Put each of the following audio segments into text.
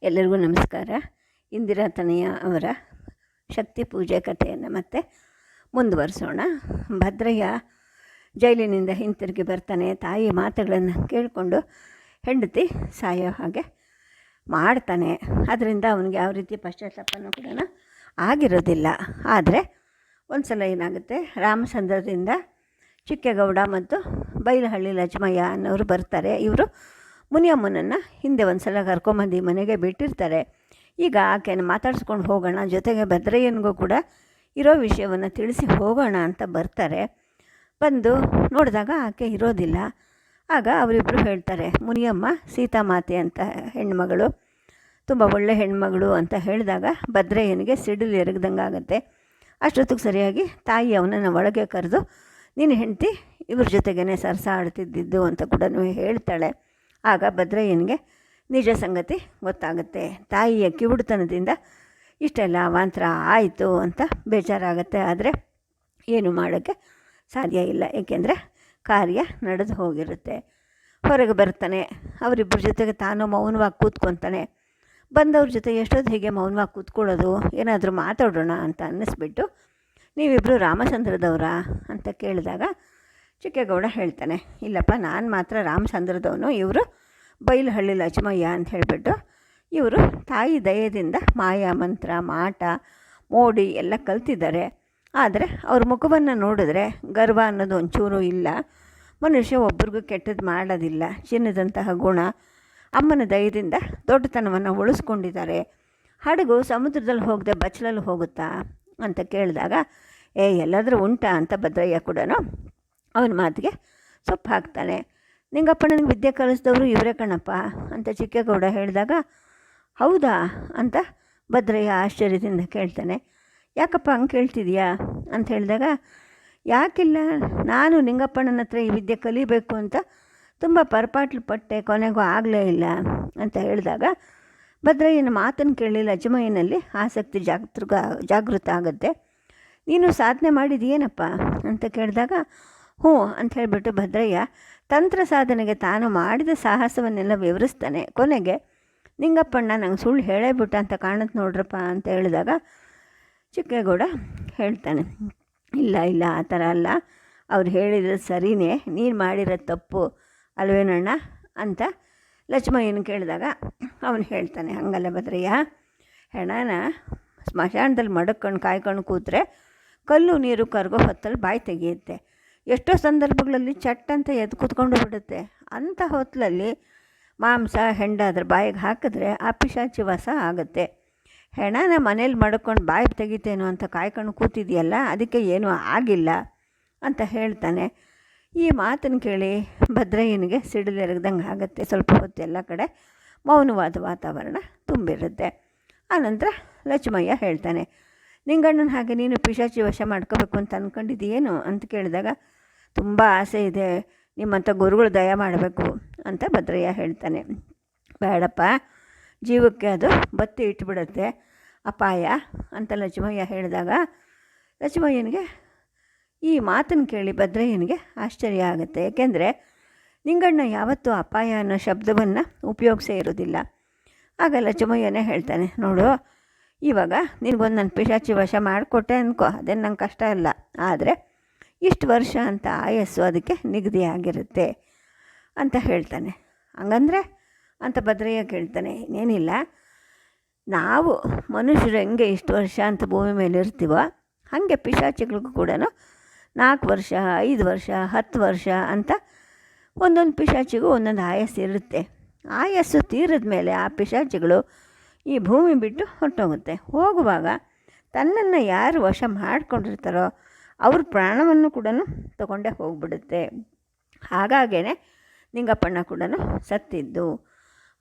ಎಲ್ಲರಿಗೂ ನಮಸ್ಕಾರ. ಇಂದಿರಾ ತನಯ ಅವರ ಶಕ್ತಿ ಪೂಜೆ ಕಥೆಯನ್ನು ಮತ್ತೆ ಮುಂದುವರಿಸೋಣ. ಭದ್ರಯ್ಯ ಜೈಲಿನಿಂದ ಹಿಂತಿರುಗಿ ಬರ್ತಾನೆ. ತಾಯಿ ಮಾತುಗಳನ್ನು ಕೇಳಿಕೊಂಡು ಹೆಂಡತಿ ಸಾಯೋ ಹಾಗೆ ಮಾಡ್ತಾನೆ. ಅದರಿಂದ ಅವನಿಗೆ ಯಾವ ರೀತಿ ಪಶ್ಚಾತ್ತಾಪನೂ ಕೂಡ ಆಗಿರೋದಿಲ್ಲ. ಆದರೆ ಒಂದು ಸಲ ಏನಾಗುತ್ತೆ, ರಾಮಚಂದ್ರದಿಂದ ಚಿಕ್ಕೇಗೌಡ ಮತ್ತು ಬೈಲಹಳ್ಳಿ ಲಕ್ಷ್ಮಯ್ಯ ಅನ್ನೋರು ಬರ್ತಾರೆ. ಇವರು ಮುನಿಯಮ್ಮನನ್ನು ಹಿಂದೆ ಒಂದು ಸಲ ಕರ್ಕೊಂಬಂದು ಮನೆಗೆ ಬಿಟ್ಟಿರ್ತಾರೆ. ಈಗ ಆಕೆಯನ್ನು ಮಾತಾಡಿಸ್ಕೊಂಡು ಹೋಗೋಣ, ಜೊತೆಗೆ ಭದ್ರಯ್ಯನಿಗೂ ಕೂಡ ಇರೋ ವಿಷಯವನ್ನು ತಿಳಿಸಿ ಹೋಗೋಣ ಅಂತ ಬರ್ತಾರೆ. ಬಂದು ನೋಡಿದಾಗ ಆಕೆ ಇರೋದಿಲ್ಲ. ಆಗ ಅವರಿಬ್ಬರು ಹೇಳ್ತಾರೆ, ಮುನಿಯಮ್ಮ ಸೀತಾಮಾತೆ ಅಂತ ಹೆಣ್ಮಗಳು, ತುಂಬ ಒಳ್ಳೆ ಹೆಣ್ಮಗಳು ಅಂತ ಹೇಳಿದಾಗ ಭದ್ರಯ್ಯನಿಗೆ ಸಿಡಿಲು ಎರಗ್ದಂಗೆ ಆಗುತ್ತೆ. ಅಷ್ಟೊತ್ತಿಗೆ ಸರಿಯಾಗಿ ತಾಯಿ ಅವನನ್ನು ಒಳಗೆ ಕರೆದು, ನೀನು ಹೆಂಡತಿ ಇವ್ರ ಜೊತೆಗೇ ಸರಸ ಆಡ್ತಿದ್ದಿದ್ದು ಅಂತ ಕೂಡ ಹೇಳ್ತಾಳೆ. ಆಗ ಭದ್ರಯ್ಯನಿಗೆ ನಿಜ ಸಂಗತಿ ಗೊತ್ತಾಗುತ್ತೆ. ತಾಯಿಯ ಕಿವುಡುತನದಿಂದ ಇಷ್ಟೆಲ್ಲ ಅವಾಂತರ ಆಯಿತು ಅಂತ ಬೇಜಾರಾಗುತ್ತೆ. ಆದರೆ ಏನು ಮಾಡೋಕ್ಕೆ ಸಾಧ್ಯ ಇಲ್ಲ, ಏಕೆಂದರೆ ಕಾರ್ಯ ನಡೆದು ಹೋಗಿರುತ್ತೆ. ಹೊರಗೆ ಬರ್ತಾನೆ. ಅವರಿಬ್ಬರ ಜೊತೆಗೆ ತಾನು ಮೌನವಾಗಿ ಕೂತ್ಕೊತಾನೆ. ಬಂದವ್ರ ಜೊತೆ ಎಷ್ಟೊತ್ತು ಹೀಗೆ ಮೌನವಾಗಿ ಕೂತ್ಕೊಳ್ಳೋದು, ಏನಾದರೂ ಮಾತಾಡೋಣ ಅಂತ ಅನ್ನಿಸ್ಬಿಟ್ಟು, ನೀವಿಬ್ಬರು ರಾಮಚಂದ್ರದವರಾ ಅಂತ ಕೇಳಿದಾಗ ಚಿಕ್ಕೇಗೌಡ ಹೇಳ್ತಾನೆ, ಇಲ್ಲಪ್ಪ ನಾನು ಮಾತ್ರ ರಾಮಚಂದ್ರದವನು, ಇವರು ಬೈಲಹಳ್ಳಿ ಲಕ್ಷ್ಮಯ್ಯ ಅಂತ ಹೇಳಿಬಿಟ್ಟು ಇವರು ತಾಯಿ ದಯದಿಂದ ಮಾಯಾ ಮಂತ್ರ, ಮಾಟ, ಮೋಡಿ ಎಲ್ಲ ಕಲ್ತಿದ್ದಾರೆ. ಆದರೆ ಅವ್ರ ಮುಖವನ್ನು ನೋಡಿದ್ರೆ ಗರ್ವ ಅನ್ನೋದು ಒಂಚೂರು ಇಲ್ಲ. ಮನುಷ್ಯ ಒಬ್ರಿಗೂ ಕೆಟ್ಟದ್ದು ಮಾಡೋದಿಲ್ಲ. ಚಿನ್ನದಂತಹ ಗುಣ. ಅಮ್ಮನ ದಯದಿಂದ ದೊಡ್ಡತನವನ್ನು ಉಳಿಸ್ಕೊಂಡಿದ್ದಾರೆ. ಹಡಗು ಸಮುದ್ರದಲ್ಲಿ ಹೋಗದೆ ಬಚ್ಚಲಲ್ಲಿ ಹೋಗುತ್ತಾ ಅಂತ ಕೇಳಿದಾಗ, ಎಲ್ಲಾದರೂ ಉಂಟಾ ಅಂತ ಭದ್ರಯ್ಯ ಕೂಡ ಅವನ ಮಾತಿಗೆ ಸೊಪ್ಪು ಹಾಕ್ತಾನೆ. ನಿಂಗಪ್ಪ ನನಗೆ ವಿದ್ಯೆ ಕಲಿಸಿದವರು ಇವರೇ ಕಣಪ್ಪ ಅಂತ ಚಿಕ್ಕೇಗೌಡ ಹೇಳಿದಾಗ, ಹೌದಾ ಅಂತ ಭದ್ರಯ್ಯ ಆಶ್ಚರ್ಯದಿಂದ ಕೇಳ್ತಾನೆ. ಯಾಕಪ್ಪ ಹಂಗೆ ಕೇಳ್ತಿದ್ಯಾ ಅಂತ ಹೇಳಿದಾಗ, ಯಾಕಿಲ್ಲ, ನಾನು ನಿಂಗಪ್ಪಣ್ಣನ ಹತ್ರ ಈ ವಿದ್ಯೆ ಕಲಿಬೇಕು ಅಂತ ತುಂಬ ಪರಪಾಟ್ಲು ಪಟ್ಟೆ, ಕೊನೆಗೂ ಆಗಲೇ ಇಲ್ಲ ಅಂತ ಹೇಳಿದಾಗ ಭದ್ರಯ್ಯನ ಮಾತನ್ನು ಕೇಳಿ ಲಕ್ಷ್ಮಯ್ಯನಲ್ಲಿ ಆಸಕ್ತಿ ಜಾಗೃತ ಆಗುತ್ತೆ. ನೀನು ಸಾಧನೆ ಮಾಡಿದೆಯೇನಪ್ಪ ಅಂತ ಕೇಳಿದಾಗ, ಹ್ಞೂ ಅಂತ ಹೇಳಿಬಿಟ್ಟು ಭದ್ರಯ್ಯ ತಂತ್ರ ಸಾಧನೆಗೆ ತಾನು ಮಾಡಿದ ಸಾಹಸವನ್ನೆಲ್ಲ ವಿವರಿಸ್ತಾನೆ. ಕೊನೆಗೆ ನಿಂಗಪ್ಪಣ್ಣ ನಂಗೆ ಸುಳ್ಳು ಹೇಳೇಬಿಟ್ಟ ಅಂತ ಕಾಣುತ್ತೆ ನೋಡ್ರಪ್ಪ ಅಂತ ಹೇಳಿದಾಗ ಚಿಕ್ಕೇಗೌಡ ಹೇಳ್ತಾನೆ, ಇಲ್ಲ ಆ ಥರ ಅಲ್ಲ, ಅವ್ರು ಹೇಳಿರೋದು ಸರಿಯೇ, ನೀನು ಮಾಡಿರೋದು ತಪ್ಪು ಅಲ್ವೇನಣ್ಣ ಅಂತ ಲಕ್ಷ್ಮಯ್ಯನ ಕೇಳಿದಾಗ ಅವನು ಹೇಳ್ತಾನೆ, ಹಂಗಲ್ಲ ಭದ್ರಯ್ಯ, ಹೆಣನ ಸ್ಮಶಾನದಲ್ಲಿ ಮಡಕ್ಕೊಂಡು ಕಾಯ್ಕೊಂಡು ಕೂತ್ರೆ ಕಲ್ಲು ನೀರು ಕರಗೋ ಹೊತ್ತಲ್ಲಿ ಬಾಯಿ ತೆಗೆಯುತ್ತೆ. ಎಷ್ಟೋ ಸಂದರ್ಭಗಳಲ್ಲಿ ಚಟ್ ಅಂತ ಎದ್ದು ಕೂತ್ಕೊಂಡು ಬಿಡುತ್ತೆ. ಅಂಥ ಹೊತ್ತಲಲ್ಲಿ ಮಾಂಸ ಹೆಂಡ ಅದ್ರ ಬಾಯಿಗೆ ಹಾಕಿದ್ರೆ ಆ ಪಿಶಾಚಿ ವಾಸ ಆಗುತ್ತೆ. ಹೆಣನ ಮನೇಲಿ ಮಡ್ಕೊಂಡು ಬಾಯಿ ತೆಗಿತೇನೋ ಅಂತ ಕಾಯ್ಕೊಂಡು ಕೂತಿದೆಯಲ್ಲ, ಅದಕ್ಕೆ ಏನೂ ಆಗಿಲ್ಲ ಅಂತ ಹೇಳ್ತಾನೆ. ಈ ಮಾತನ್ನು ಕೇಳಿ ಭದ್ರಯ್ಯನಿಗೆ ಸಿಡಿಲೆರಗ್ದಂಗೆ ಆಗುತ್ತೆ. ಸ್ವಲ್ಪ ಹೊತ್ತು ಎಲ್ಲ ಕಡೆ ಮೌನವಾದ ವಾತಾವರಣ ತುಂಬಿರುತ್ತೆ. ಆನಂತರ ಲಕ್ಷ್ಮಯ್ಯ ಹೇಳ್ತಾನೆ, ನಿಂಗಣ್ಣನ ಹಾಗೆ ನೀನು ಪಿಶಾಚಿ ವಶ ಮಾಡ್ಕೋಬೇಕು ಅಂತ ಅಂದ್ಕೊಂಡಿದ್ದೀಯೇನು ಅಂತ ಕೇಳಿದಾಗ, ತುಂಬ ಆಸೆ ಇದೆ, ನಿಮ್ಮಂಥ ಗುರುಗಳು ದಯ ಮಾಡಬೇಕು ಅಂತ ಭದ್ರಯ್ಯ ಹೇಳ್ತಾನೆ. ಬೇಡಪ್ಪ, ಜೀವಕ್ಕೆ ಅದು ಬತ್ತಿ ಇಟ್ಬಿಡುತ್ತೆ, ಅಪಾಯ ಅಂತ ಲಕ್ಷ್ಮಯ್ಯ ಹೇಳಿದಾಗ ಲಕ್ಷ್ಮಯ್ಯನಿಗೆ ಈ ಮಾತನ್ನು ಕೇಳಿ ಭದ್ರಯ್ಯನಿಗೆ ಆಶ್ಚರ್ಯ ಆಗುತ್ತೆ. ಏಕೆಂದರೆ ನಿಂಗಣ್ಣ ಯಾವತ್ತೂ ಅಪಾಯ ಅನ್ನೋ ಶಬ್ದವನ್ನು ಉಪಯೋಗಿಸೇ ಇರೋದಿಲ್ಲ. ಆಗ ಲಕ್ಷ್ಮಯ್ಯನೇ ಹೇಳ್ತಾನೆ, ನೋಡು, ಇವಾಗ ನಿನಗೊಂದು ನನ್ನ ಪಿಶಾಚಿ ವಶ ಮಾಡಿಕೊಟ್ಟೆ ಅಂದ್ಕೋ, ಅದೇನು ನಂಗೆ ಕಷ್ಟ ಇಲ್ಲ. ಆದರೆ ಇಷ್ಟು ವರ್ಷ ಅಂತ ಆಯಸ್ಸು ಅದಕ್ಕೆ ನಿಗದಿ ಆಗಿರುತ್ತೆ ಅಂತ ಹೇಳ್ತಾನೆ. ಹಂಗಂದರೆ ಅಂತ ಭದ್ರಯ್ಯ ಕೇಳ್ತಾನೆ, ಇನ್ನೇನಿಲ್ಲ, ನಾವು ಮನುಷ್ಯರು ಹೆಂಗೆ ಇಷ್ಟು ವರ್ಷ ಅಂತ ಭೂಮಿ ಮೇಲೆ ಇರ್ತೀವೋ ಹಾಗೆ ಪಿಶಾಚಿಗಳಿಗೂ ಕೂಡ 4 ವರ್ಷ, 5 ವರ್ಷ, 10 ವರ್ಷ ಅಂತ ಒಂದೊಂದು ಪಿಶಾಚಿಗೂ ಒಂದೊಂದು ಆಯಸ್ಸು ಇರುತ್ತೆ. ಆಯಸ್ಸು ತೀರಿದ ಮೇಲೆ ಆ ಪಿಶಾಚಿಗಳು ಈ ಭೂಮಿ ಬಿಟ್ಟು ಹೊರಟೋಗುತ್ತೆ. ಹೋಗುವಾಗ ತನ್ನನ್ನು ಯಾರು ವಶ ಮಾಡಿಕೊಂಡಿರ್ತಾರೋ ಅವ್ರ ಪ್ರಾಣವನ್ನು ಕೂಡ ತಗೊಂಡೇ ಹೋಗ್ಬಿಡುತ್ತೆ. ಹಾಗಾಗೇ ನಿಂಗಪ್ಪಣ್ಣ ಕೂಡ ಸತ್ತಿದ್ದು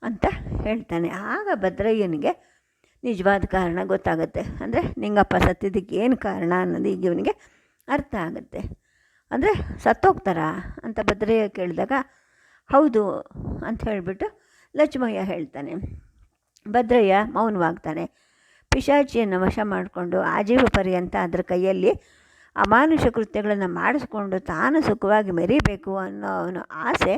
ಅಂತ ಹೇಳ್ತಾನೆ. ಆಗ ಭದ್ರಯ್ಯನಿಗೆ ನಿಜವಾದ ಕಾರಣ ಗೊತ್ತಾಗುತ್ತೆ. ಅಂದರೆ ನಿಂಗಪ್ಪ ಸತ್ತಿದ್ದಕ್ಕೆ ಏನು ಕಾರಣ ಅನ್ನೋದು ಈಗ ಇವನಿಗೆ ಅರ್ಥ ಆಗುತ್ತೆ. ಅಂದರೆ ಸತ್ತೋಗ್ತಾರಾ ಅಂತ ಭದ್ರಯ್ಯ ಕೇಳಿದಾಗ, ಹೌದು ಅಂತ ಹೇಳಿಬಿಟ್ಟು ಲಕ್ಷ್ಮಯ್ಯ ಹೇಳ್ತಾನೆ. ಭದ್ರಯ್ಯ ಮೌನವಾಗ್ತಾನೆ. ಪಿಶಾಚಿಯನ್ನು ವಶ ಮಾಡಿಕೊಂಡು ಆಜೀವ ಪರ್ಯಂತ ಅದರ ಕೈಯಲ್ಲಿ ಅಮಾನುಷ ಕೃತ್ಯಗಳನ್ನು ಮಾಡಿಸ್ಕೊಂಡು ತಾನು ಸುಖವಾಗಿ ಮೆರಿಬೇಕು ಅನ್ನೋ ಅವನ ಆಸೆ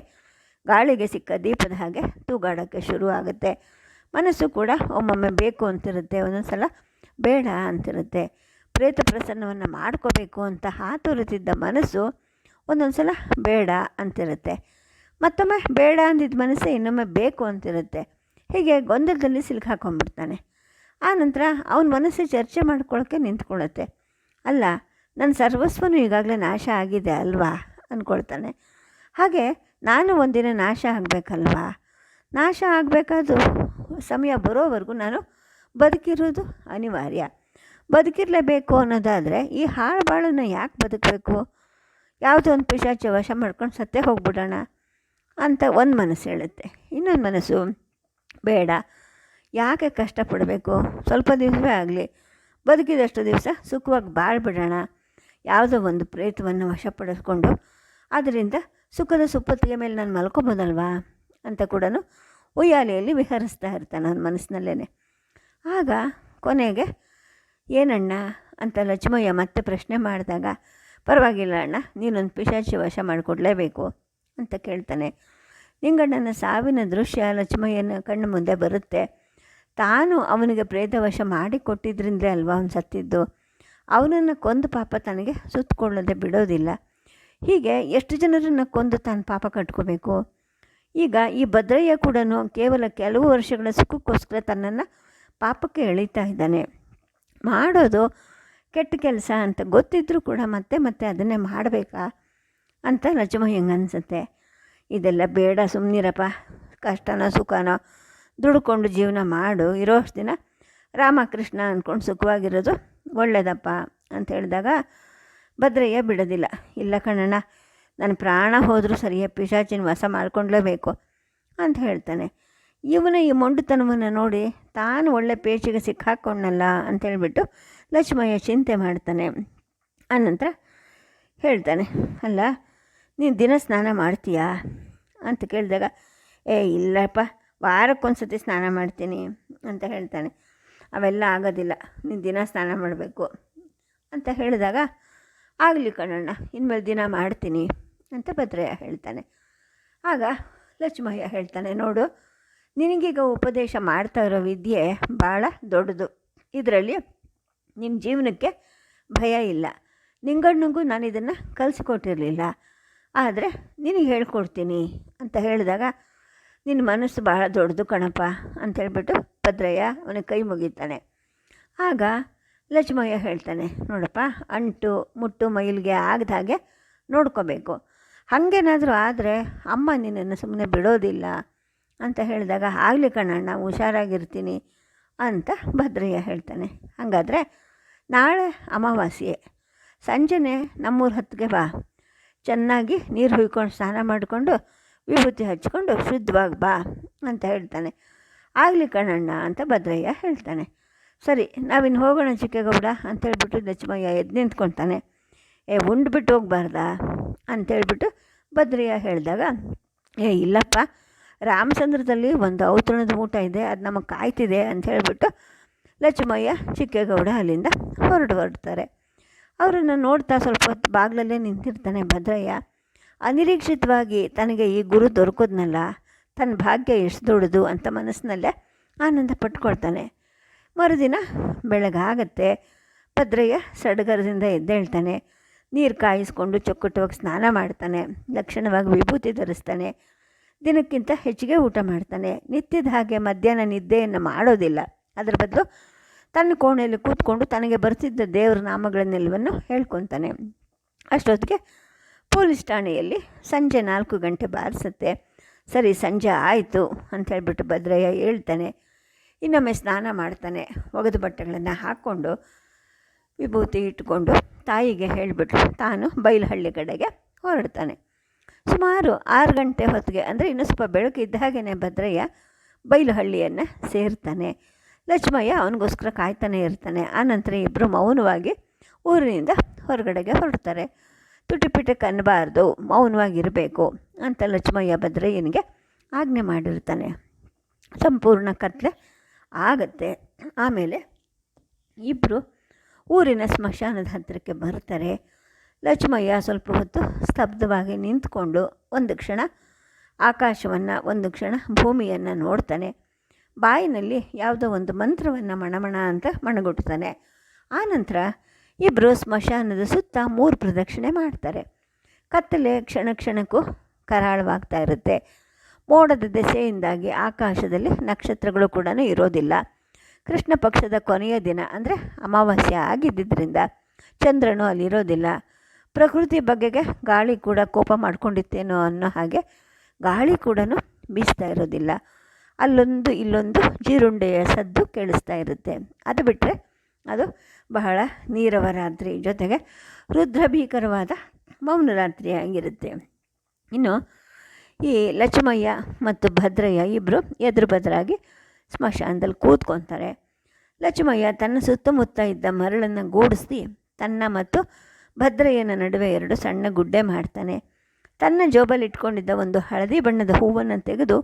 ಗಾಳಿಗೆ ಸಿಕ್ಕ ದೀಪದ ಹಾಗೆ ತೂಗಾಡೋಕ್ಕೆ ಶುರುವಾಗುತ್ತೆ. ಮನಸ್ಸು ಕೂಡ ಒಮ್ಮೊಮ್ಮೆ ಬೇಕು ಅಂತಿರುತ್ತೆ, ಒಂದೊಂದು ಸಲ ಬೇಡ ಅಂತಿರುತ್ತೆ. ಪ್ರೇತ ಪ್ರಸನ್ನವನ್ನು ಮಾಡ್ಕೋಬೇಕು ಅಂತ ಹಾತೊರೆತಿದ್ದ ಮನಸ್ಸು ಒಂದೊಂದು ಸಲ ಬೇಡ ಅಂತಿರುತ್ತೆ. ಮತ್ತೊಮ್ಮೆ ಬೇಡ ಅಂದಿದ್ದ ಮನಸ್ಸೇ ಇನ್ನೊಮ್ಮೆ ಬೇಕು ಅಂತಿರುತ್ತೆ. ಹೀಗೆ ಗೊಂದಲದಲ್ಲಿ ಸಿಲುಕಾಕೊಂಡ್ಬಿಡ್ತಾನೆ. ಆನಂತರ ಅವನ ಮನಸ್ಸು ಚರ್ಚೆ ಮಾಡ್ಕೊಳ್ಳೋಕ್ಕೆ ನಿಂತ್ಕೊಳ್ಳುತ್ತೆ. ಅಲ್ಲ, ನನ್ನ ಸರ್ವಸ್ವನು ಈಗಾಗಲೇ ನಾಶ ಆಗಿದೆ ಅಲ್ವಾ ಅಂದ್ಕೊಳ್ತಾನೆ. ಹಾಗೆ ನಾನು ಒಂದಿನ ನಾಶ ಆಗಬೇಕಲ್ವಾ, ನಾಶ ಆಗಬೇಕಾದ್ರೂ ಸಮಯ ಬರೋವರೆಗೂ ನಾನು ಬದುಕಿರೋದು ಅನಿವಾರ್ಯ. ಬದುಕಿರಲೇಬೇಕು ಅನ್ನೋದಾದರೆ ಈ ಹಾಳು ಬಾಳನ್ನು ಯಾಕೆ ಬದುಕಬೇಕು, ಯಾವುದೋ ಒಂದು ಪಿಶಾಚಿ ವಶ ಮಾಡ್ಕೊಂಡು ಸತ್ತೇ ಹೋಗ್ಬಿಡೋಣ ಅಂತ ಒಂದು ಮನಸ್ಸು ಹೇಳುತ್ತೆ. ಇನ್ನೊಂದು ಮನಸ್ಸು ಬೇಡ, ಯಾಕೆ ಕಷ್ಟಪಡಬೇಕು, ಸ್ವಲ್ಪ ದಿವಸವೇ ಆಗಲಿ, ಬದುಕಿದಷ್ಟು ದಿವಸ ಸುಖವಾಗಿ ಬಾಳ್ಬಿಡೋಣ, ಯಾವುದೋ ಒಂದು ಪ್ರೇತವನ್ನು ವಶಪಡಿಸ್ಕೊಂಡು ಅದರಿಂದ ಸುಖದ ಸುಪ್ಪತ್ತಿಗೆ ಮೇಲೆ ನಾನು ಮಲ್ಕೊಬೋದಲ್ವಾ ಅಂತ ಕೂಡ ಉಯ್ಯಾಲೆಯಲ್ಲಿ ವಿಹರಿಸ್ತಾ ಇರ್ತಾನೆ ನನ್ನ ಮನಸ್ಸಿನಲ್ಲೇ. ಆಗ ಕೊನೆಗೆ ಏನಣ್ಣ ಅಂತ ಲಕ್ಷ್ಮಯ್ಯ ಮತ್ತೆ ಪ್ರಶ್ನೆ ಮಾಡಿದಾಗ, ಪರವಾಗಿಲ್ಲ ಅಣ್ಣ, ನೀನೊಂದು ಪಿಶಾಚಿ ವಶ ಮಾಡಿಕೊಡ್ಲೇಬೇಕು ಅಂತ ಕೇಳ್ತಾನೆ. ನಿಂಗಣ್ಣನ ಸಾವಿನ ದೃಶ್ಯ ಲಕ್ಷ್ಮಯ್ಯನ ಕಣ್ಣು ಮುಂದೆ ಬರುತ್ತೆ. ತಾನು ಅವನಿಗೆ ಪ್ರೇತವಶ ಮಾಡಿ ಕೊಟ್ಟಿದ್ರಿಂದಲೇ ಅಲ್ವಾ ಅವನು ಸತ್ತಿದ್ದು. ಅವನನ್ನು ಕೊಂದು ಪಾಪ ತನಗೆ ಸುತ್ತಕೊಳ್ಳದೆ ಬಿಡೋದಿಲ್ಲ. ಹೀಗೆ ಎಷ್ಟು ಜನರನ್ನು ಕೊಂದು ತಾನು ಪಾಪ ಕಟ್ಕೋಬೇಕು. ಈಗ ಈ ಭದ್ರಯ್ಯ ಕೂಡ ಕೇವಲ ಕೆಲವು ವರ್ಷಗಳ ಸುಖಕ್ಕೋಸ್ಕರ ತನ್ನನ್ನು ಪಾಪಕ್ಕೆ ಎಳೀತಾ ಇದ್ದಾನೆ. ಮಾಡೋದು ಕೆಟ್ಟ ಕೆಲಸ ಅಂತ ಗೊತ್ತಿದ್ದರೂ ಕೂಡ ಮತ್ತೆ ಮತ್ತೆ ಅದನ್ನೇ ಮಾಡಬೇಕಾ ಅಂತ ಲಕ್ಷ್ಮಯ್ಯಂಗೆ ಅನಿಸುತ್ತೆ. ಇದೆಲ್ಲ ಬೇಡ, ಸುಮ್ಮನಿರಪ್ಪ, ಕಷ್ಟನೋ ಸುಖನೋ ದುಡ್ಕೊಂಡು ಜೀವನ ಮಾಡು, ಇರೋಷ್ಟು ದಿನ ರಾಮಕೃಷ್ಣ ಅಂದ್ಕೊಂಡು ಸುಖವಾಗಿರೋದು ಒಳ್ಳೆಯದಪ್ಪ ಅಂತ ಹೇಳಿದಾಗ ಭದ್ರಯ್ಯ ಬಿಡೋದಿಲ್ಲ. ಇಲ್ಲ ಕಣಣ್ಣ, ನನ್ನ ಪ್ರಾಣ ಹೋದರೂ ಸರಿಯೇ, ಪಿಶಾಚಿನ ವಶ ಮಾಡ್ಕೊಳ್ಲೇಬೇಕು ಅಂತ ಹೇಳ್ತಾನೆ. ಇವನ ಈ ಮೊಂಡುತನವನ್ನು ನೋಡಿ ತಾನು ಒಳ್ಳೆ ಪೇಚಿಗೆ ಸಿಕ್ಕಾಕ್ಕೊಂಡಲ್ಲ ಅಂತೇಳ್ಬಿಟ್ಟು ಲಕ್ಷ್ಮಯ್ಯ ಚಿಂತೆ ಮಾಡ್ತಾನೆ. ಆನಂತರ ಹೇಳ್ತಾನೆ, ಅಲ್ಲ ನೀನು ದಿನ ಸ್ನಾನ ಮಾಡ್ತೀಯಾ ಅಂತ ಕೇಳಿದಾಗ, ಇಲ್ಲಪ್ಪ, ವಾರಕ್ಕೊಂದು ಸತಿ ಸ್ನಾನ ಮಾಡ್ತೀನಿ ಅಂತ ಹೇಳ್ತಾನೆ. ಅವೆಲ್ಲ ಆಗೋದಿಲ್ಲ, ನೀನು ದಿನ ಸ್ನಾನ ಮಾಡಬೇಕು ಅಂತ ಹೇಳಿದಾಗ, ಆಗಲಿ ಕಣಣ್ಣ, ಇನ್ಮೇಲೆ ದಿನ ಮಾಡ್ತೀನಿ ಅಂತ ಭದ್ರಯ್ಯ ಹೇಳ್ತಾನೆ. ಆಗ ಲಕ್ಷ್ಮಯ್ಯ ಹೇಳ್ತಾನೆ, ನೋಡು, ನಿನಗೀಗ ಉಪದೇಶ ಮಾಡ್ತಾ ಇರೋ ವಿದ್ಯೆ ಭಾಳ ದೊಡ್ಡದು. ಇದರಲ್ಲಿ ನಿನ್ನ ಜೀವನಕ್ಕೆ ಭಯ ಇಲ್ಲ. ನಿಂಗಣ್ಣಗೂ ನಾನು ಇದನ್ನು ಕಲಿಸ್ಕೊಟ್ಟಿರಲಿಲ್ಲ, ಆದರೆ ನಿನಗೆ ಹೇಳ್ಕೊಡ್ತೀನಿ ಅಂತ ಹೇಳಿದಾಗ, ನಿನ್ನ ಮನಸ್ಸು ಭಾಳ ದೊಡ್ಡದು ಕಣಪ್ಪ ಅಂತೇಳ್ಬಿಟ್ಟು ಭದ್ರಯ್ಯ ಅವನಿಗೆ ಕೈ ಮುಗಿತಾನೆ. ಆಗ ಲಕ್ಷ್ಮಯ್ಯ ಹೇಳ್ತಾನೆ, ನೋಡಪ್ಪ, ಅಂಟು ಮುಟ್ಟು ಮೈಲಿಗೆ ಆಗದ ಹಾಗೆ ನೋಡ್ಕೋಬೇಕು. ಹಾಗೇನಾದರೂ ಆದರೆ ಅಮ್ಮ ನಿನ್ನನ್ನು ಸುಮ್ಮನೆ ಬಿಡೋದಿಲ್ಲ ಅಂತ ಹೇಳಿದಾಗ, ಆಗಲಿ ಕಣಣ್ಣ, ಹುಷಾರಾಗಿರ್ತೀನಿ ಅಂತ ಭದ್ರಯ್ಯ ಹೇಳ್ತಾನೆ. ಹಾಗಾದರೆ ನಾಳೆ ಅಮಾವಾಸ್ಯೆ, ಸಂಜೆನೇ ನಮ್ಮೂರ ಹತ್ತಿಗೆ ಬಾ, ಚೆನ್ನಾಗಿ ನೀರು ಹುಯ್ಕೊಂಡು ಸ್ನಾನ ಮಾಡಿಕೊಂಡು ವಿಭೂತಿ ಹಚ್ಕೊಂಡು ಶುದ್ಧವಾಗಿ ಬಾ ಅಂತ ಹೇಳ್ತಾನೆ. ಆಗಲಿ ಕಣಣ್ಣ ಅಂತ ಭದ್ರಯ್ಯ ಹೇಳ್ತಾನೆ. ಸರಿ, ನಾವಿನ್ನು ಹೋಗೋಣ ಚಿಕ್ಕೇಗೌಡ ಅಂತೇಳ್ಬಿಟ್ಟು ಲಕ್ಷ್ಮಯ್ಯ ಎದ್ದು ನಿಂತ್ಕೊತಾನೆ. ಉಂಡ್ಬಿಟ್ಟು ಹೋಗ್ಬಾರ್ದಾ ಅಂತೇಳ್ಬಿಟ್ಟು ಭದ್ರಯ್ಯ ಹೇಳಿದಾಗ, ಇಲ್ಲಪ್ಪ, ರಾಮಚಂದ್ರದಲ್ಲಿ ಒಂದು ಔತಣದ ಊಟ ಇದೆ, ಅದು ನಮಗೆ ಕಾಯ್ತಿದೆ ಅಂತ ಹೇಳಿಬಿಟ್ಟು ಲಕ್ಷ್ಮಯ್ಯ ಚಿಕ್ಕೇಗೌಡ ಅಲ್ಲಿಂದ ಹೊರಡ್ತಾರೆ. ಅವರನ್ನು ನೋಡ್ತಾ ಸ್ವಲ್ಪ ಹೊತ್ತು ಬಾಗಿಲಲ್ಲೇ ನಿಂತಿರ್ತಾನೆ ಭದ್ರಯ್ಯ. ಅನಿರೀಕ್ಷಿತವಾಗಿ ತನಗೆ ಈ ಗುರು ದೊರಕೋದ್ನಲ್ಲ, ತನ್ನ ಭಾಗ್ಯ ಎಷ್ಟು ದೊಡ್ಡದು ಅಂತ ಮನಸ್ಸಿನಲ್ಲೇ ಆನಂದ ಪಟ್ಕೊಳ್ತಾನೆ. ಮರುದಿನ ಬೆಳಗಾಗತ್ತೆ. ಭದ್ರಯ್ಯ ಸಡಗರದಿಂದ ಎದ್ದೇಳ್ತಾನೆ. ನೀರು ಕಾಯಿಸ್ಕೊಂಡು ಚೊಕ್ಕಟವಾಗಿ ಸ್ನಾನ ಮಾಡ್ತಾನೆ. ಲಕ್ಷಣವಾಗಿ ವಿಭೂತಿ ಧರಿಸ್ತಾನೆ. ದಿನಕ್ಕಿಂತ ಹೆಚ್ಚಿಗೆ ಊಟ ಮಾಡ್ತಾನೆ. ನಿತ್ಯದ ಹಾಗೆ ಮಧ್ಯಾಹ್ನ ನಿದ್ದೆಯನ್ನು ಮಾಡೋದಿಲ್ಲ. ಅದರ ಬದಲು ತನ್ನ ಕೋಣೆಯಲ್ಲಿ ಕೂತ್ಕೊಂಡು ತನಗೆ ಬರ್ತಿದ್ದ ದೇವರ ನಾಮಗಳನ್ನೆಲ್ಲವನ್ನು ಹೇಳ್ಕೊತಾನೆ. ಅಷ್ಟೊತ್ತಿಗೆ ಪೊಲೀಸ್ ಠಾಣೆಯಲ್ಲಿ ಸಂಜೆ 4 ಗಂಟೆ ಬಾರಿಸುತ್ತೆ. ಸರಿ, ಸಂಜೆ ಆಯಿತು ಅಂಥೇಳ್ಬಿಟ್ಟು ಭದ್ರಯ್ಯ ಹೇಳ್ತಾನೆ. ಇನ್ನೊಮ್ಮೆ ಸ್ನಾನ ಮಾಡ್ತಾನೆ. ಒಗೆದ ಬಟ್ಟೆಗಳನ್ನು ಹಾಕ್ಕೊಂಡು ವಿಭೂತಿ ಇಟ್ಕೊಂಡು ತಾಯಿಗೆ ಹೇಳಿಬಿಟ್ಟು ತಾನು ಬೈಲಹಳ್ಳಿ ಕಡೆಗೆ ಹೊರಡ್ತಾನೆ. ಸುಮಾರು 6 ಗಂಟೆ ಹೊತ್ತಿಗೆ, ಅಂದರೆ ಇನ್ನೂ ಸ್ವಲ್ಪ ಬೆಳಕು ಇದ್ದ ಹಾಗೆಯೇ ಭದ್ರಯ್ಯ ಬೈಲಹಳ್ಳಿಯನ್ನು ಸೇರ್ತಾನೆ. ಲಕ್ಷ್ಮಯ್ಯ ಅವನಿಗೋಸ್ಕರ ಕಾಯ್ತಾನೆ ಇರ್ತಾನೆ. ಆನಂತರ ಇಬ್ಬರು ಮೌನವಾಗಿ ಊರಿನಿಂದ ಹೊರಗಡೆಗೆ ಹೊರಡ್ತಾರೆ. ತುಟಿಪಿಟಕ್ಕೆ ಅನ್ನಬಾರ್ದು, ಮೌನವಾಗಿರಬೇಕು ಅಂತ ಲಕ್ಷ್ಮಯ್ಯ ಭದ್ರಯ್ಯನಿಗೆ ಆಜ್ಞೆ ಮಾಡಿರ್ತಾನೆ. ಸಂಪೂರ್ಣ ಕತ್ಲೆ ಆಗತ್ತೆ. ಆಮೇಲೆ ಇಬ್ಬರು ಊರಿನ ಸ್ಮಶಾನದ ಹತ್ತಿರಕ್ಕೆ ಬರ್ತಾರೆ. ಲಕ್ಷ್ಮಯ್ಯ ಸ್ವಲ್ಪ ಹೊತ್ತು ಸ್ತಬ್ಧವಾಗಿ ನಿಂತ್ಕೊಂಡು ಒಂದು ಕ್ಷಣ ಆಕಾಶವನ್ನು, ಒಂದು ಕ್ಷಣ ಭೂಮಿಯನ್ನು ನೋಡ್ತಾನೆ. ಬಾಯಿನಲ್ಲಿ ಯಾವುದೋ ಒಂದು ಮಂತ್ರವನ್ನು ಮಣಮಣ ಅಂತ ಮಣಗುಡ್ತಾನೆ. ಆನಂತರ ಇಬ್ಬರು ಸ್ಮಶಾನದ ಸುತ್ತ 3 ಪ್ರದಕ್ಷಿಣೆ ಮಾಡ್ತಾರೆ. ಕತ್ತಲೆ ಕ್ಷಣ ಕ್ಷಣಕ್ಕೂ ಕರಾಳವಾಗ್ತಾ ಇರುತ್ತೆ. ಮೋಡದ ದೆಸೆಯಿಂದಾಗಿ ಆಕಾಶದಲ್ಲಿ ನಕ್ಷತ್ರಗಳು ಕೂಡ ಇರೋದಿಲ್ಲ. ಕೃಷ್ಣ ಪಕ್ಷದ ಕೊನೆಯ ದಿನ ಅಂದರೆ ಅಮಾವಾಸ್ಯೆ ಆಗಿದ್ದರಿಂದ ಚಂದ್ರನು ಅಲ್ಲಿರೋದಿಲ್ಲ. ಪ್ರಕೃತಿ ಬಗೆಗೆ ಗಾಳಿ ಕೂಡ ಕೋಪ ಮಾಡ್ಕೊಂಡಿತ್ತೇನೋ ಅನ್ನೋ ಹಾಗೆ ಗಾಳಿ ಕೂಡ ಬೀಸ್ತಾ ಇರೋದಿಲ್ಲ. ಅಲ್ಲೊಂದು ಇಲ್ಲೊಂದು ಜೀರುಂಡೆಯ ಸದ್ದು ಕೇಳಿಸ್ತಾ ಇರುತ್ತೆ. ಅದು ಬಿಟ್ಟರೆ ಅದು ಬಹಳ ನೀರವ ರಾತ್ರಿ, ಜೊತೆಗೆ ರುದ್ರಭೀಕರವಾದ ಮೌನರಾತ್ರಿ ಆಗಿರುತ್ತೆ. ಇನ್ನು ಈ ಲಕ್ಷ್ಮಯ್ಯ ಮತ್ತು ಭದ್ರಯ್ಯ ಇಬ್ಬರು ಎದುರು ಬದರಾಗಿ ಸ್ಮಶಾನದಲ್ಲಿ ಕೂತ್ಕೊತಾರೆ. ಲಕ್ಷ್ಮಯ್ಯ ತನ್ನ ಸುತ್ತಮುತ್ತ ಇದ್ದ ಮರಳನ್ನು ಗೂಡಿಸಿ ತನ್ನ ಮತ್ತು ಭದ್ರಯ್ಯನ ನಡುವೆ 2 ಸಣ್ಣ ಗುಡ್ಡೆ ಮಾಡ್ತಾನೆ. ತನ್ನ ಜೋಬಲ್ಲಿ ಇಟ್ಕೊಂಡಿದ್ದ ಒಂದು ಹಳದಿ ಬಣ್ಣದ ಹೂವನ್ನು ತೆಗೆದು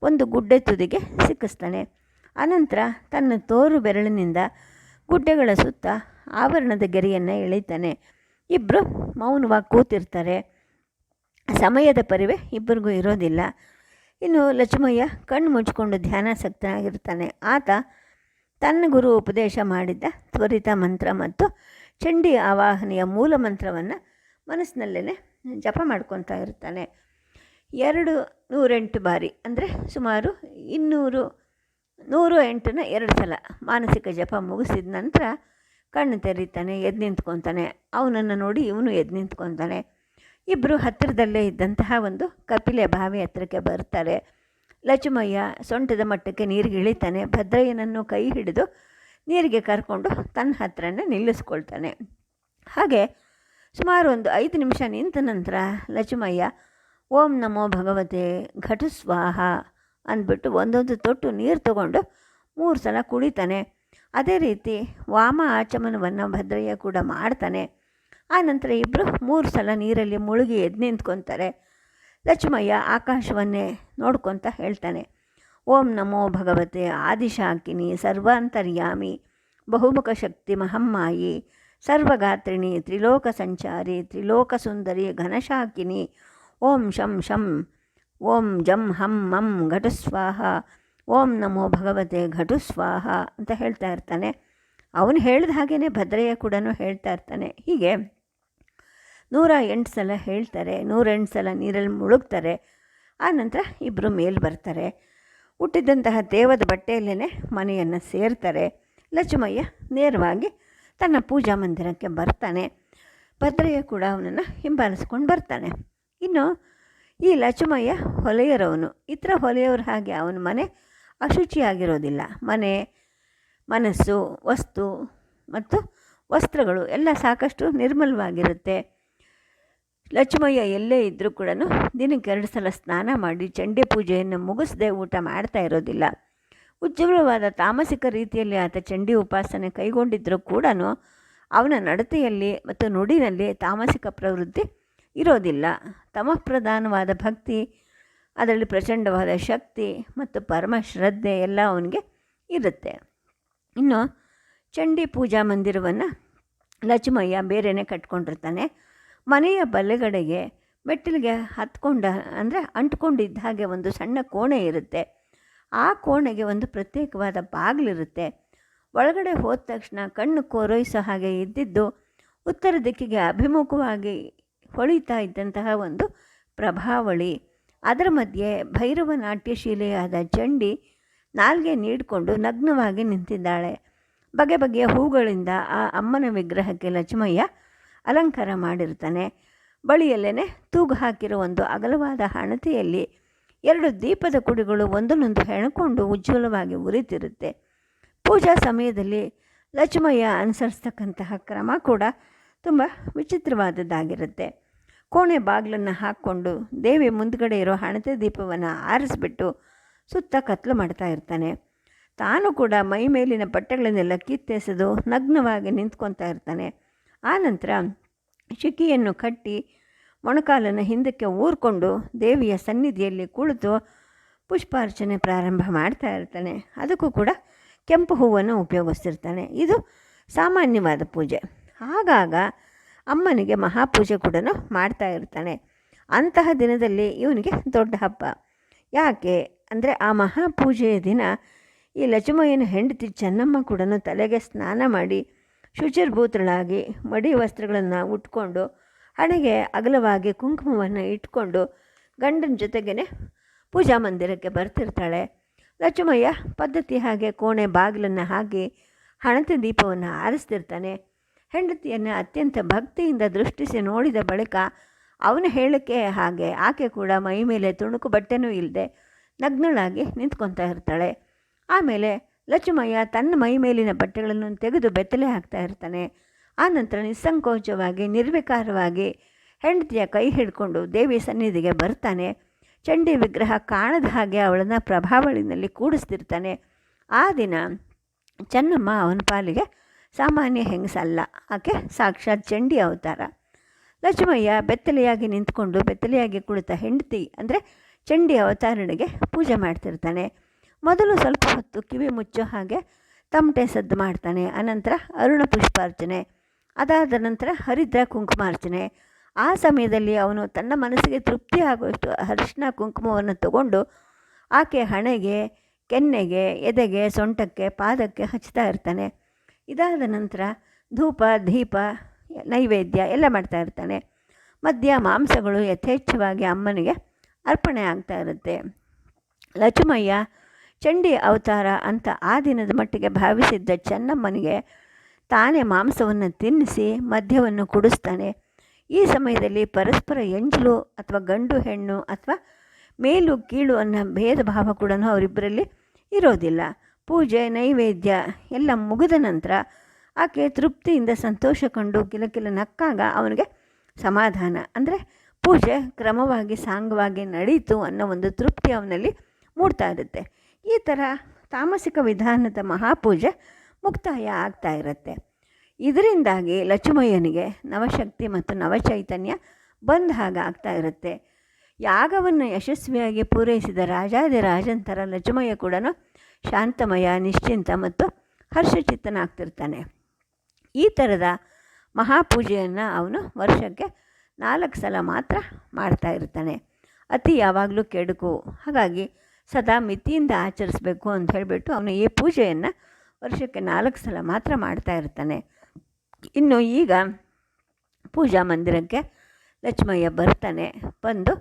ಒಂದು ಗುಡ್ಡೆ ತುದಿಗೆ ಸಿಕ್ಕಿಸ್ತಾನೆ. ಅನಂತರ ತನ್ನ ತೋರು ಬೆರಳಿನಿಂದ ಗುಡ್ಡೆಗಳ ಸುತ್ತ ಆವರಣದ ಗೆರೆಯನ್ನು ಎಳಿತಾನೆ. ಇಬ್ಬರು ಮೌನವಾಗಿ ಕೂತಿರ್ತಾರೆ. ಸಮಯದ ಪರಿವೆ ಇಬ್ಬರಿಗೂ ಇರೋದಿಲ್ಲ. ಇನ್ನು ಲಕ್ಷ್ಮಯ್ಯ ಕಣ್ಣು ಮುಚ್ಚಿಕೊಂಡು ಧ್ಯಾನಾಸಕ್ತನಾಗಿರ್ತಾನೆ. ಆತ ತನ್ನ ಗುರು ಉಪದೇಶ ಮಾಡಿದ್ದ ತ್ವರಿತ ಮಂತ್ರ ಮತ್ತು ಚಂಡಿ ಆವಾಹನೆಯ ಮೂಲ ಮಂತ್ರವನ್ನು ಮನಸ್ಸಿನಲ್ಲೇ ಜಪ ಮಾಡ್ಕೊತಾ ಇರ್ತಾನೆ. 208 ಬಾರಿ ಅಂದರೆ ಸುಮಾರು 108ನ 2 ಸಲ ಮಾನಸಿಕ ಜಪ ಮುಗಿಸಿದ ನಂತರ ಕಣ್ಣು ತೆರೀತಾನೆ, ಎದ್ದು ನಿಂತ್ಕೊತಾನೆ. ಅವನನ್ನು ನೋಡಿ ಇವನು ಎದ್ದು ನಿಂತ್ಕೊತಾನೆ. ಇಬ್ಬರು ಹತ್ತಿರದಲ್ಲೇ ಇದ್ದಂತಹ ಒಂದು ಕಪಿಲೆ ಬಾವಿ ಹತ್ತಿರಕ್ಕೆ ಬರ್ತಾರೆ. ಲಕ್ಷ್ಮಯ್ಯ ಸೊಂಟದ ಮಟ್ಟಕ್ಕೆ ನೀರಿಗೆ ಇಳಿತಾನೆ. ಭದ್ರಯ್ಯನನ್ನು ಕೈ ಹಿಡಿದು ನೀರಿಗೆ ಕರ್ಕೊಂಡು ತನ್ನ ಹತ್ರನೇ ನಿಲ್ಲಿಸ್ಕೊಳ್ತಾನೆ. ಹಾಗೆ ಸುಮಾರು ಒಂದು 5 ನಿಮಿಷ ನಿಂತ ನಂತರ ಲಕ್ಷ್ಮಯ್ಯ ಓಂ ನಮೋ ಭಗವತೆ ಘಟಸ್ವಾಹ ಅಂದ್ಬಿಟ್ಟು ಒಂದೊಂದು ತೊಟ್ಟು ನೀರು ತಗೊಂಡು 3 ಸಲ ಕುಡಿತಾನೆ. ಅದೇ ರೀತಿ ವಾಮ ಆಚಮನವನ್ನು ಭದ್ರಯ್ಯ ಕೂಡ ಮಾಡ್ತಾನೆ. ಆನಂತರ ಇಬ್ಬರು 3 ಸಲ ನೀರಲ್ಲಿ ಮುಳುಗಿ ಎದ್ದು ನಿಂತ್ಕೊತಾರೆ. ಲಕ್ಷ್ಮಯ್ಯ ಆಕಾಶವನ್ನೇ ನೋಡ್ಕೊತ ಹೇಳ್ತಾನೆ, ಓಂ ನಮೋ ಭಗವತೆ ಆದಿಶಾಕಿನಿ ಸರ್ವಾಂತರ್ಯಾಮಿ ಬಹುಮುಖ ಶಕ್ತಿ ಮಹಮ್ಮಾಯಿ ಸರ್ವಗಾತ್ರಿಣಿ ತ್ರಿಲೋಕ ಸಂಚಾರಿ ತ್ರಿಲೋಕ ಸುಂದರಿ ಘನಶಾಕಿನಿ ಓಂ ಶಂ ಶಂ ಓಂ ಜಂ ಹಂ ಮಂ ಘಟಸ್ವಾಹ ಓಂ ನಮೋ ಭಗವತೆ ಘಟುಸ್ವಾಹ ಅಂತ ಹೇಳ್ತಾ ಇರ್ತಾನೆ. ಅವನು ಹೇಳಿದ ಹಾಗೇ ಭದ್ರಯ್ಯ ಕೂಡ ಹೇಳ್ತಾ ಇರ್ತಾನೆ. ಹೀಗೆ 108 ಸಲ ಹೇಳ್ತಾರೆ. 108 ಸಲ ನೀರಲ್ಲಿ ಮುಳುಗ್ತಾರೆ. ಆನಂತರ ಇಬ್ಬರು ಮೇಲೆ ಬರ್ತಾರೆ. ಹುಟ್ಟಿದಂತಹ ತೇವದ ಬಟ್ಟೆಯಲ್ಲೇ ಮನೆಯನ್ನು ಸೇರ್ತಾರೆ. ಲಕ್ಷ್ಮಯ್ಯ ನೇರವಾಗಿ ತನ್ನ ಪೂಜಾ ಮಂದಿರಕ್ಕೆ ಬರ್ತಾನೆ. ಭದ್ರಯ್ಯ ಕೂಡ ಅವನನ್ನು ಹಿಂಬಾಲಿಸ್ಕೊಂಡು ಬರ್ತಾನೆ. ಇನ್ನು ಈ ಲಕ್ಷ್ಮಯ್ಯ ಹೊಲೆಯರವನು. ಇತರ ಹೊಲೆಯವ್ರ ಹಾಗೆ ಅವನ ಮನೆ ಅಶುಚಿಯಾಗಿರೋದಿಲ್ಲ. ಮನೆ, ಮನಸ್ಸು, ವಸ್ತು ಮತ್ತು ವಸ್ತ್ರಗಳು ಎಲ್ಲ ಸಾಕಷ್ಟು ನಿರ್ಮಲವಾಗಿರುತ್ತೆ. ಲಕ್ಷ್ಮಯ್ಯ ಎಲ್ಲೇ ಇದ್ದರೂ ಕೂಡ ದಿನಕ್ಕೆ 2 ಸಲ ಸ್ನಾನ ಮಾಡಿ ಚಂಡಿ ಪೂಜೆಯನ್ನು ಮುಗಿಸದೆ ಊಟ ಮಾಡ್ತಾ ಇರೋದಿಲ್ಲ. ಉಜ್ವಲವಾದ ತಾಮಸಿಕ ರೀತಿಯಲ್ಲಿ ಆತ ಚಂಡಿ ಉಪಾಸನೆ ಕೈಗೊಂಡಿದ್ದರೂ ಕೂಡ ಅವನ ನಡತೆಯಲ್ಲಿ ಮತ್ತು ನುಡಿನಲ್ಲಿ ತಾಮಸಿಕ ಪ್ರವೃತ್ತಿ ಇರೋದಿಲ್ಲ. ತಮಃಪ್ರಧಾನವಾದ ಭಕ್ತಿ, ಅದರಲ್ಲಿ ಪ್ರಚಂಡವಾದ ಶಕ್ತಿ ಮತ್ತು ಪರಮ ಶ್ರದ್ಧೆ ಎಲ್ಲ ಅವನಿಗೆ ಇರುತ್ತೆ. ಇನ್ನು ಚಂಡಿ ಪೂಜಾ ಮಂದಿರವನ್ನು ಲಕ್ಷ್ಮಯ್ಯ ಬೇರೆಯೇ ಕಟ್ಕೊಂಡಿರ್ತಾನೆ. ಮನೆಯ ಬಲಗಡೆಗೆ ಮೆಟ್ಟಿಲಿಗೆ ಅಂಟ್ಕೊಂಡಿದ್ದ ಹಾಗೆ ಒಂದು ಸಣ್ಣ ಕೋಣೆ ಇರುತ್ತೆ. ಆ ಕೋಣೆಗೆ ಒಂದು ಪ್ರತ್ಯೇಕವಾದ ಬಾಗಿಲಿರುತ್ತೆ. ಒಳಗಡೆ ಹೋದ ತಕ್ಷಣ ಕಣ್ಣು ಕೊರೈಸೋ ಹಾಗೆ ಇದ್ದಿದ್ದು ಉತ್ತರ ದಿಕ್ಕಿಗೆ ಅಭಿಮುಖವಾಗಿ ಹೊಳಿತಾ ಇದ್ದಂತಹ ಒಂದು ಪ್ರಭಾವಳಿ. ಅದರ ಮಧ್ಯೆ ಭೈರವ ನಾಟ್ಯಶೀಲೆಯಾದ ಚಂಡಿ ನಾಲ್ಗೆ ನೀಡಿಕೊಂಡು ನಗ್ನವಾಗಿ ನಿಂತಿದ್ದಾಳೆ. ಬಗೆ ಬಗೆಯ ಹೂಗಳಿಂದ ಆ ಅಮ್ಮನ ವಿಗ್ರಹಕ್ಕೆ ಲಕ್ಷ್ಮಯ್ಯ ಅಲಂಕಾರ ಮಾಡಿರ್ತಾನೆ. ಬಳಿಯಲ್ಲೇ ತೂಗು ಹಾಕಿರೋ ಒಂದು ಅಗಲವಾದ ಹಣತೆಯಲ್ಲಿ 2 ದೀಪದ ಕುಡಿಗಳು ಒಂದನ್ನೊಂದು ಹೆಣಕೊಂಡು ಉಜ್ವಲವಾಗಿ ಉರಿತಿರುತ್ತೆ. ಪೂಜಾ ಸಮಯದಲ್ಲಿ ಲಕ್ಷ್ಮಯ್ಯ ಅನುಸರಿಸ್ತಕ್ಕಂತಹ ಕ್ರಮ ಕೂಡ ತುಂಬ ವಿಚಿತ್ರವಾದದ್ದಾಗಿರುತ್ತೆ. ಕೋಣೆ ಬಾಗಿಲನ್ನು ಹಾಕ್ಕೊಂಡು ದೇವಿ ಮುಂದ್ಗಡೆ ಇರೋ ಹಣತೆ ದೀಪವನ್ನು ಆರಿಸ್ಬಿಟ್ಟು ಸುತ್ತ ಕತ್ಲು ಮಾಡ್ತಾ ಇರ್ತಾನೆ. ತಾನು ಕೂಡ ಮೈ ಮೇಲಿನ ಬಟ್ಟೆಗಳನ್ನೆಲ್ಲ ಕಿತ್ತೆಸೆದು ನಗ್ನವಾಗಿ ನಿಂತ್ಕೊತಾ ಇರ್ತಾನೆ. ಆನಂತರ ಶಿಖಿಯನ್ನು ಕಟ್ಟಿ ಮೊಣಕಾಲನ್ನು ಹಿಂದಕ್ಕೆ ಊರ್ಕೊಂಡು ದೇವಿಯ ಸನ್ನಿಧಿಯಲ್ಲಿ ಕುಳಿತು ಪುಷ್ಪಾರ್ಚನೆ ಪ್ರಾರಂಭ ಮಾಡ್ತಾ ಇರ್ತಾನೆ. ಅದಕ್ಕೂ ಕೂಡ ಕೆಂಪು ಹೂವನ್ನು ಉಪಯೋಗಿಸ್ತಿರ್ತಾನೆ. ಇದು ಸಾಮಾನ್ಯವಾದ ಪೂಜೆ. ಆಗಾಗ ಅಮ್ಮನಿಗೆ ಮಹಾಪೂಜೆ ಕೂಡ ಮಾಡ್ತಾ ಇರ್ತಾನೆ. ಅಂತಹ ದಿನದಲ್ಲಿ ಇವನಿಗೆ ದೊಡ್ಡ ಹಬ್ಬ. ಯಾಕೆ ಅಂದರೆ ಆ ಮಹಾಪೂಜೆಯ ದಿನ ಈ ಲಚುಮಯ್ಯನ ಹೆಂಡತಿ ಚೆನ್ನಮ್ಮ ಕೂಡ ತಲೆಗೆ ಸ್ನಾನ ಮಾಡಿ ಶುಚಿರ್ಭೂತಳಾಗಿ ಮಡಿ ವಸ್ತ್ರಗಳನ್ನು ಉಟ್ಕೊಂಡು ಹಣೆಗೆ ಅಗಲವಾಗಿ ಕುಂಕುಮವನ್ನು ಇಟ್ಕೊಂಡು ಗಂಡನ ಜೊತೆಗೇ ಪೂಜಾ ಮಂದಿರಕ್ಕೆ ಬರ್ತಿರ್ತಾಳೆ. ಲಚುಮಯ್ಯ ಪದ್ಧತಿ ಹಾಗೆ ಕೋಣೆ ಬಾಗಿಲನ್ನು ಹಾಕಿ ಹಣತೆ ದೀಪವನ್ನು ಆರಿಸ್ತಿರ್ತಾನೆ. ಹೆಂಡತಿಯನ್ನು ಅತ್ಯಂತ ಭಕ್ತಿಯಿಂದ ದೃಷ್ಟಿಸಿ ನೋಡಿದ ಬಳಿಕ ಅವನ ಹೇಳಿಕೆ ಹಾಗೆ ಆಕೆ ಕೂಡ ಮೈ ಮೇಲೆ ತುಣುಕು ಬಟ್ಟೆನೂ ಇಲ್ಲದೆ ನಗ್ನಳಾಗಿ ನಿಂತ್ಕೊತಾ ಇರ್ತಾಳೆ. ಆಮೇಲೆ ಲಚುಮಯ್ಯ ತನ್ನ ಮೈ ಮೇಲಿನ ಬಟ್ಟೆಗಳನ್ನು ತೆಗೆದು ಬೆತ್ತಲೆ ಹಾಕ್ತಾ ಇರ್ತಾನೆ. ಆನಂತರ ನಿಸ್ಸಂಕೋಚವಾಗಿ ನಿರ್ವಿಕಾರವಾಗಿ ಹೆಂಡತಿಯ ಕೈ ಹಿಡ್ಕೊಂಡು ದೇವಿ ಸನ್ನಿಧಿಗೆ ಬರ್ತಾನೆ. ಚಂಡಿ ವಿಗ್ರಹ ಕಾಣದ ಹಾಗೆ ಅವಳನ್ನು ಪ್ರಭಾವಳಿನಲ್ಲಿ ಕೂಡಿಸ್ತಿರ್ತಾನೆ. ಆ ದಿನ ಚೆನ್ನಮ್ಮ ಅವನ ಪಾಲಿಗೆ ಸಾಮಾನ್ಯ ಹೆಂಗಸಲ್ಲ, ಆಕೆ ಸಾಕ್ಷಾತ್ ಚಂಡಿ ಅವತಾರ. ಲಚುಮಯ್ಯ ಬೆತ್ತಲೆಯಾಗಿ ನಿಂತ್ಕೊಂಡು ಬೆತ್ತಲೆಯಾಗಿ ಕುಳಿತ ಹೆಂಡತಿ ಅಂದರೆ ಚಂಡಿ ಅವತಾರಣಿಗೆ ಪೂಜೆ ಮಾಡ್ತಿರ್ತಾನೆ. ಮೊದಲು ಸ್ವಲ್ಪ ಹೊತ್ತು ಕಿವಿ ಮುಚ್ಚೋ ಹಾಗೆ ತಮಟೆ ಸದ್ದು ಮಾಡ್ತಾನೆ. ಅನಂತರ ಅರುಣ ಪುಷ್ಪಾರ್ಚನೆ, ಅದಾದ ನಂತರ ಹರಿದ್ರ ಕುಂಕುಮಾರ್ಚನೆ. ಆ ಸಮಯದಲ್ಲಿ ಅವನು ತನ್ನ ಮನಸ್ಸಿಗೆ ತೃಪ್ತಿ ಆಗುವಷ್ಟು ಅರಿಶಿನ ಕುಂಕುಮವನ್ನು ತಗೊಂಡು ಆಕೆ ಹಣೆಗೆ, ಕೆನ್ನೆಗೆ, ಎದೆಗೆ, ಸೊಂಟಕ್ಕೆ, ಪಾದಕ್ಕೆ ಹಚ್ತಾ ಇರ್ತಾನೆ. ಇದಾದ ನಂತರ ಧೂಪ, ದೀಪ, ನೈವೇದ್ಯ ಎಲ್ಲ ಮಾಡ್ತಾ ಇರ್ತಾನೆ. ಮಧ್ಯ ಮಾಂಸಗಳು ಯಥೇಚ್ಛವಾಗಿ ಅಮ್ಮನಿಗೆ ಅರ್ಪಣೆ ಆಗ್ತಾ ಇರುತ್ತೆ. ಲಚುಮಯ್ಯ ಚಂಡಿ ಅವತಾರ ಅಂತ ಆ ದಿನದ ಮಟ್ಟಿಗೆ ಭಾವಿಸಿದ್ದ ಚೆನ್ನಮ್ಮನಿಗೆ ತಾನೇ ಮಾಂಸವನ್ನು ತಿನ್ನಿಸಿ ಮದ್ಯವನ್ನು ಕುಡಿಸ್ತಾನೆ. ಈ ಸಮಯದಲ್ಲಿ ಪರಸ್ಪರ ಎಂಜಲು ಅಥವಾ ಗಂಡು ಹೆಣ್ಣು ಅಥವಾ ಮೇಲು ಕೀಳು ಅನ್ನೋ ಭೇದ ಭಾವ ಕೂಡ ಅವರಿಬ್ಬರಲ್ಲಿ ಇರೋದಿಲ್ಲ. ಪೂಜೆ, ನೈವೇದ್ಯ ಎಲ್ಲ ಮುಗಿದ ನಂತರ ಆಕೆ ತೃಪ್ತಿಯಿಂದ ಸಂತೋಷ ಕಂಡು ಕಿಲಕಿಲ ನಕ್ಕಾಗ ಅವನಿಗೆ ಸಮಾಧಾನ, ಅಂದರೆ ಪೂಜೆ ಕ್ರಮವಾಗಿ ಸಾಂಗವಾಗಿ ನಡೀತು ಅನ್ನೋ ಒಂದು ತೃಪ್ತಿ ಅವನಲ್ಲಿ ಮೂಡ್ತಾ ಇರುತ್ತೆ. ಈ ಥರ ತಾಮಸಿಕ ವಿಧಾನದ ಮಹಾಪೂಜೆ ಮುಕ್ತಾಯ ಆಗ್ತಾ ಇರುತ್ತೆ. ಇದರಿಂದಾಗಿ ಲಚುಮಯ್ಯನಿಗೆ ನವಶಕ್ತಿ ಮತ್ತು ನವಚೈತನ್ಯ ಬಂದ ಹಾಗೆ ಆಗ್ತಾ ಇರುತ್ತೆ. ಯಾಗವನ್ನು ಯಶಸ್ವಿಯಾಗಿ ಪೂರೈಸಿದ ರಾಜಾದಿರಾಜಂತರ ಲಚುಮಯ್ಯ ಕೂಡ ಶಾಂತಮಯ, ನಿಶ್ಚಿಂತ ಮತ್ತು ಹರ್ಷಚಿತ್ತನಾಗ್ತಿರ್ತಾನೆ. ಈ ಥರದ ಮಹಾಪೂಜೆಯನ್ನು ಅವನು ವರ್ಷಕ್ಕೆ 4 ಸಲ ಮಾತ್ರ ಮಾಡ್ತಾ ಇರ್ತಾನೆ. ಅತಿ ಯಾವಾಗಲೂ ಕೆಡುಕು, ಹಾಗಾಗಿ ಸದಾ ಮಿತಿಯಿಂದ ಆಚರಿಸಬೇಕು ಅಂತ ಹೇಳಿಬಿಟ್ಟು ಅವನು ಈ ಪೂಜೆಯನ್ನು ವರ್ಷಕ್ಕೆ 4 ಸಲ ಮಾತ್ರ ಮಾಡ್ತಾ ಇರ್ತಾನೆ. ಇನ್ನು ಈಗ ಪೂಜಾ ಮಂದಿರಕ್ಕೆ ಲಚುಮಯ್ಯ ಬರ್ತಾನೆ. ಬಂದು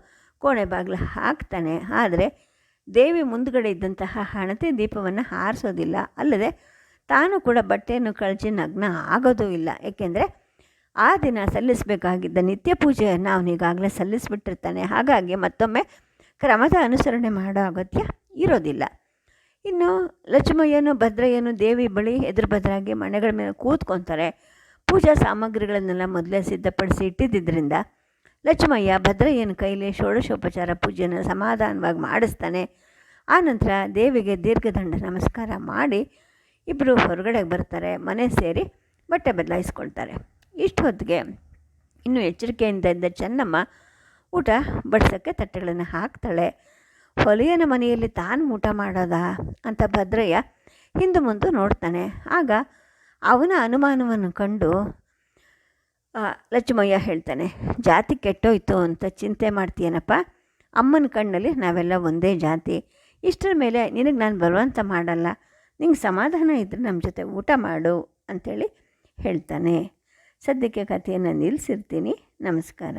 ಕೋಣೆ ಬಾಗಿಲು ಹಾಕ್ತಾನೆ. ಆದರೆ ದೇವಿ ಮುಂದುಗಡೆ ಇದ್ದಂತಹ ಹಣತೆ ದೀಪವನ್ನು ಹಾರಿಸೋದಿಲ್ಲ. ಅಲ್ಲದೆ ತಾನು ಕೂಡ ಬಟ್ಟೆಯನ್ನು ಕಳಚಿ ನಗ್ನ ಆಗೋದೂ ಇಲ್ಲ. ಏಕೆಂದರೆ ಆ ದಿನ ಸಲ್ಲಿಸಬೇಕಾಗಿದ್ದ ನಿತ್ಯ ಪೂಜೆಯನ್ನು ಅವನಿಗಾಗಲೇ ಸಲ್ಲಿಸಿಬಿಟ್ಟಿರ್ತಾನೆ. ಹಾಗಾಗಿ ಮತ್ತೊಮ್ಮೆ ಕ್ರಮದ ಅನುಸರಣೆ ಮಾಡೋ ಅಗತ್ಯ ಇರೋದಿಲ್ಲ. ಇನ್ನು ಲಚುಮಯ್ಯನು ಭದ್ರಯ್ಯನು ದೇವಿ ಬಳಿ ಎದುರು ಬದರಾಗಿ ಮಣೆಗಳ ಮೇಲೆ ಕೂತ್ಕೊತಾರೆ. ಪೂಜಾ ಸಾಮಗ್ರಿಗಳನ್ನೆಲ್ಲ ಮೊದಲೇ ಸಿದ್ಧಪಡಿಸಿ ಇಟ್ಟಿದ್ದರಿಂದ ಲಚುಮಯ್ಯ ಭದ್ರಯ್ಯನ ಕೈಲಿ ಷೋಡಶೋಪಚಾರ ಪೂಜೆಯನ್ನು ಸಮಾಧಾನವಾಗಿ ಮಾಡಿಸ್ತಾನೆ. ಆನಂತರ ದೇವಿಗೆ ದೀರ್ಘದಂಡ ನಮಸ್ಕಾರ ಮಾಡಿ ಇಬ್ಬರು ಹೊರಗಡೆ ಬರ್ತಾರೆ. ಮನೆ ಸೇರಿ ಬಟ್ಟೆ ಬದಲಾಯಿಸ್ಕೊಳ್ತಾರೆ. ಇಷ್ಟು ಹೊತ್ತಿಗೆ ಇನ್ನೂ ಎಚ್ಚರಿಕೆಯಿಂದ ಇದ್ದ ಚೆನ್ನಮ್ಮ ಊಟ ಬಡಿಸೋಕ್ಕೆ ತಟ್ಟೆಗಳನ್ನು ಹಾಕ್ತಾಳೆ. ಹೊಲೆಯನ ಮನೆಯಲ್ಲಿ ತಾನು ಊಟ ಮಾಡೋದಾ ಅಂತ ಭದ್ರಯ್ಯ ಹಿಂದೆ ಮುಂದೆ ನೋಡ್ತಾನೆ. ಆಗ ಅವನ ಅನುಮಾನವನ್ನು ಕಂಡು ಲಚುಮಯ್ಯ ಹೇಳ್ತಾನೆ, ಜಾತಿ ಕೆಟ್ಟೋಯ್ತು ಅಂತ ಚಿಂತೆ ಮಾಡ್ತೀಯನಪ್ಪ, ಅಮ್ಮನ ಕಣ್ಣಲ್ಲಿ ನಾವೆಲ್ಲ ಒಂದೇ ಜಾತಿ. ಇಷ್ಟರ ಮೇಲೆ ನಿನಗೆ ನಾನು ಬಲವಂತ ಮಾಡಲ್ಲ, ನಿಂಗೆ ಸಮಾಧಾನ ಇದ್ದರೆ ನಮ್ಮ ಜೊತೆ ಊಟ ಮಾಡು ಅಂಥೇಳಿ ಹೇಳ್ತಾನೆ. ಸದ್ಯಕ್ಕೆ ಕಥೆಯನ್ನು ನಿಲ್ಲಿಸಿರ್ತೀನಿ. ನಮಸ್ಕಾರ.